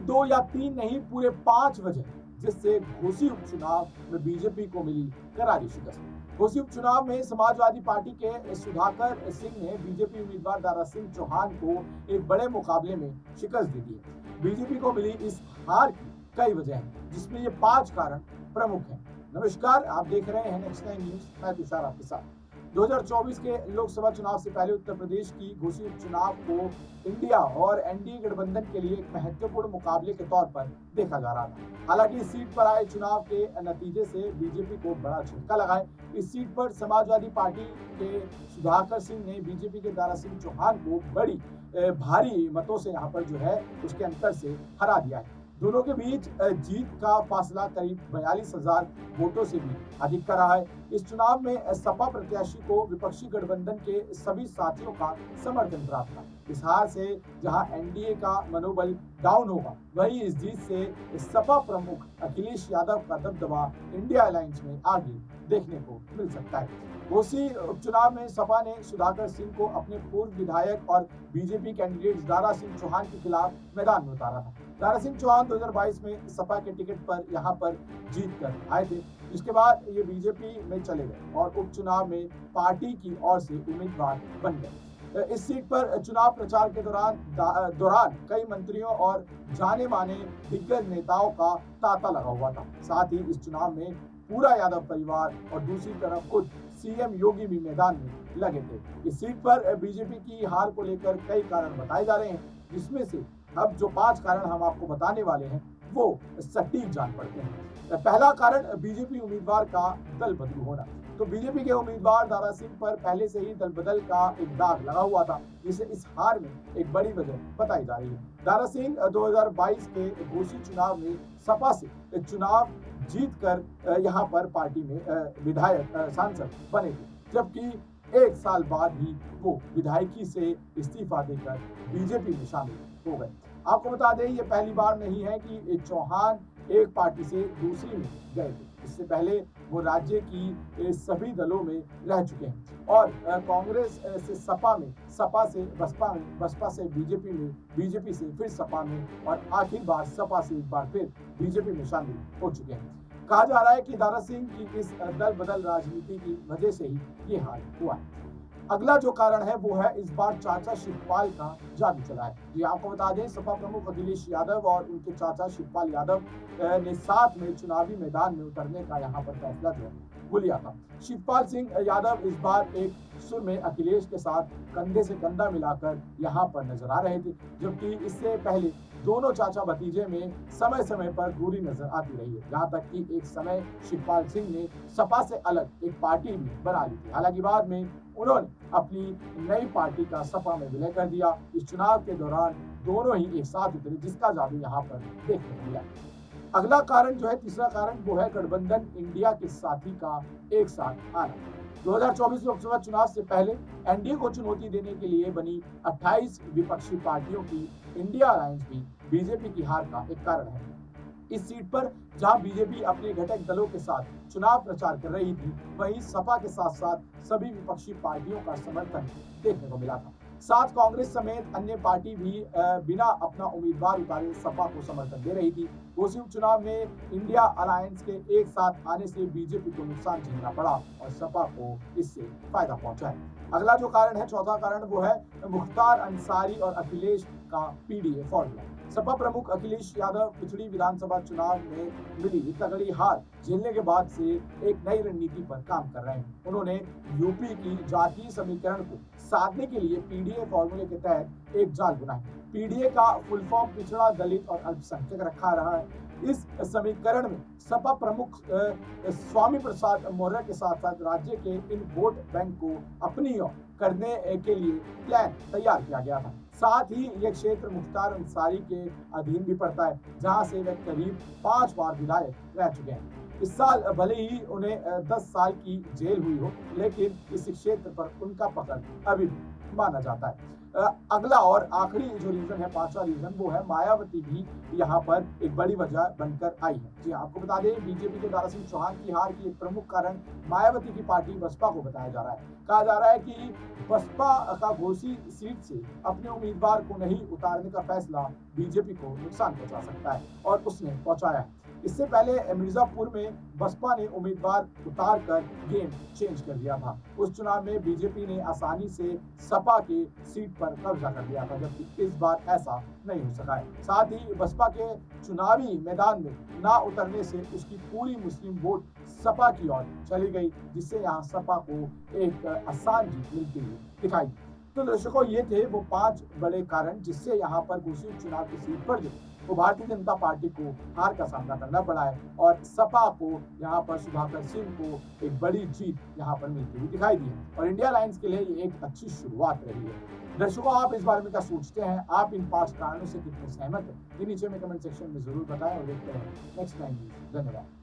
2 या 3 नहीं, पूरे 5 वजह जिससे घोसी उपचुनाव में बीजेपी को मिली करारी शिकस्त। घोसी उपचुनाव में समाजवादी पार्टी के सुधाकर सिंह ने बीजेपी उम्मीदवार दारा सिंह चौहान को एक बड़े मुकाबले में शिकस्त दे दी है। बीजेपी को मिली इस हार की कई वजह हैं, जिसमें ये 5 कारण प्रमुख हैं। नमस्कार, आप देख रहे हैं नेक्स्ट 9 न्यूज, मैं तुषार आपके साथ। 2024 के लोकसभा चुनाव से पहले उत्तर प्रदेश की घोसी उपचुनाव को इंडिया और एनडीए गठबंधन के लिए एक महत्वपूर्ण मुकाबले के तौर पर देखा जा रहा था। हालांकि इस सीट पर आए चुनाव के नतीजे से बीजेपी को बड़ा झटका लगा है। इस सीट पर समाजवादी पार्टी के सुधाकर सिंह ने बीजेपी के दारा सिंह चौहान को बड़ी भारी मतों से यहाँ पर जो है उसके अंतर से हरा दिया है। दोनों के बीच जीत का फासला करीब 42,000 वोटों से भी अधिक का रहा है। इस चुनाव में सपा प्रत्याशी को विपक्षी गठबंधन के सभी साथियों का समर्थन प्राप्त था। इस हार से जहां एनडीए का मनोबल डाउन होगा, वहीं इस जीत से सपा प्रमुख अखिलेश यादव का दबदबा इंडिया अलायंस में आगे देखने को मिल सकता है। घोसी उपचुनाव में सपा ने सुधाकर सिंह को अपने पूर्व विधायक और बीजेपी कैंडिडेट दारा सिंह चौहान के खिलाफ मैदान में उतारा था। दारा सिंह चौहान 2022 में सपा के टिकट पर यहाँ पर जीत कर आए थे। इसके बाद ये बीजेपी में चले गए और उपचुनाव में पार्टी की ओर से उम्मीदवार बन गए। इस सीट पर चुनाव प्रचार के दौरान कई मंत्रियों और जाने माने दिग्गज नेताओं का तांता लगा हुआ था। साथ ही इस चुनाव में पूरा यादव परिवार और दूसरी तरफ खुद सीएम योगी भी मैदान में लगे थे। इस सीट पर बीजेपी की हार को लेकर कई कारण बताए जा रहे हैं, जिसमें से अब जो 5 कारण हम आपको बताने वाले हैं वो सटीक जान पड़ते हैं। पहला कारण बीजेपी उम्मीदवार का दल बदलू होना। तो बीजेपी के उम्मीदवार दारा सिंह पर पहले से ही दल बदल का एक दाग लगा हुआ था, जिसे इस हार में एक बड़ी वजह बताई जा रही है। दारा सिंह 2022 के घोसी चुनाव में सपा से चुनाव जीत कर यहाँ पर पार्टी में विधायक सांसद बने थे, जबकि 1 साल बाद ही वो विधायकी से इस्तीफा देकर बीजेपी में शामिल हो गए। आपको बता दें, ये पहली बार नहीं है कि चौहान एक पार्टी से दूसरी में गए थे। इससे पहले वो राज्य की सभी दलों में रह चुके हैं और कांग्रेस से सपा में, सपा से बसपा में, बसपा से बीजेपी में, बीजेपी से फिर सपा में और आखिर बार सपा से एक बार फिर बीजेपी में शामिल हो चुके हैं। कहा जा रहा है कि दारा सिंह की इस दल बदल राजनीति की वजह से ही ये हाल हुआ है। अगला जो कारण है वो है इस बार चाचा शिवपाल का जादू चला है। जी आपको बता दें, सपा प्रमुख अखिलेश यादव और उनके चाचा शिवपाल यादव ने साथ में चुनावी मैदान में उतरने का यहाँ पर फैसला जो है वो लिया था। शिवपाल सिंह यादव इस बार एक सुर में अखिलेश के साथ कंधे से कंधा मिलाकर यहाँ पर नजर आ रहे थे, जबकि इससे पहले दोनों चाचा भतीजे में समय समय पर दूरी नजर आती रही है। यहाँ तक कि एक समय शिवपाल सिंह ने सपा से अलग एक पार्टी भी बना ली थी। हालांकि बाद में उन्होंने अपनी नई पार्टी का सपा में विलय कर दिया। इस चुनाव के दौरान दोनों ही एक साथ उतरे, जिसका जादू यहाँ पर देखने को मिला। अगला कारण जो है, तीसरा कारण, वो है गठबंधन इंडिया के साथी का एक साथ आना। 2024 लोकसभा चुनाव से पहले एनडीए को चुनौती देने के लिए बनी 28 विपक्षी पार्टियों की इंडिया अलायंस भी बीजेपी की हार का एक कारण है। इस सीट पर जहां बीजेपी अपने घटक दलों के साथ चुनाव प्रचार कर रही थी, वहीं सपा के साथ साथ सभी विपक्षी पार्टियों का समर्थन देखने को मिला था। साथ कांग्रेस समेत अन्य पार्टी भी बिना अपना उम्मीदवार उतारे सपा को समर्थन दे रही थी। घोसी उपचुनाव में इंडिया अलायंस के एक साथ आने से बीजेपी को नुकसान झेलना पड़ा और सपा को इससे फायदा पहुंचा है। अगला जो कारण है, चौथा कारण, वो है मुख्तार अंसारी और अखिलेश का पीडीए फॉर्मूला। सपा प्रमुख अखिलेश यादव पिछड़ी विधानसभा चुनाव में मिली तगड़ी हार झेलने के बाद से एक नई रणनीति पर काम कर रहे हैं। उन्होंने यूपी की जातीय समीकरण को साधने के लिए पीडीए फॉर्मूले के तहत एक जाल बनाया। पीडीए का फुल फॉर्म पिछड़ा, दलित और अल्पसंख्यक रखा रहा है। इस समीकरण में सपा प्रमुख स्वामी प्रसाद मौर्य के साथ साथ राज्य के इन वोट बैंक को अपनी ओर करने के लिए प्लान तैयार किया गया था। साथ ही यह क्षेत्र मुख्तार अंसारी के अधीन भी पड़ता है, जहां से वे करीब 5 बार विधायक रह चुके हैं। इस साल भले ही उन्हें 10 साल की जेल हुई हो, लेकिन इस क्षेत्र पर उनका पकड़ अभी भी माना जाता है। अगला और आखिरी जो रीजन है, पांचवा रीजन, वो है मायावती भी यहाँ पर एक बड़ी वजह बनकर आई है। जी आपको बता दें, बीजेपी के दारा सिंह चौहान की हार की एक प्रमुख कारण मायावती की पार्टी बसपा को बताया जा रहा है। कहा जा रहा है कि बसपा का घोसी सीट से अपने उम्मीदवार को नहीं उतारने का फैसला बीजेपी को नुकसान पहुंचा सकता है, और उसने पहुंचाया है। इससे पहले मिर्जापुर में बसपा ने उम्मीदवार उतार कर गेम चेंज कर दिया था। उस चुनाव में बीजेपी ने आसानी से सपा के सीट पर कब्जा कर लिया था, जबकि इस बार ऐसा नहीं हो सका है। साथ ही बसपा के चुनावी मैदान में ना उतरने से उसकी पूरी मुस्लिम वोट सपा की ओर चली गई, जिससे यहाँ सपा को एक आसान जीत मिलती हुई दिखाई। तो दर्शकों, ये थे वो 5 बड़े कारण जिससे यहाँ पर घोसी उपचुनाव की सीट पर जो वो भारतीय जनता पार्टी को हार का सामना करना पड़ा है, और सपा को यहाँ पर सुधाकर सिंह को एक बड़ी जीत यहाँ पर मिलती हुई दिखाई दी है। और इंडिया अलायंस के लिए ये एक अच्छी शुरुआत रही है। दर्शकों, आप इस बारे में क्या सोचते हैं? आप इन 5 कारणों से कितने सहमत हैं? ये नीचे में कमेंट सेक्शन में जरूर बताएं, और देखते हैं नेक्स्ट टाइम। धन्यवाद।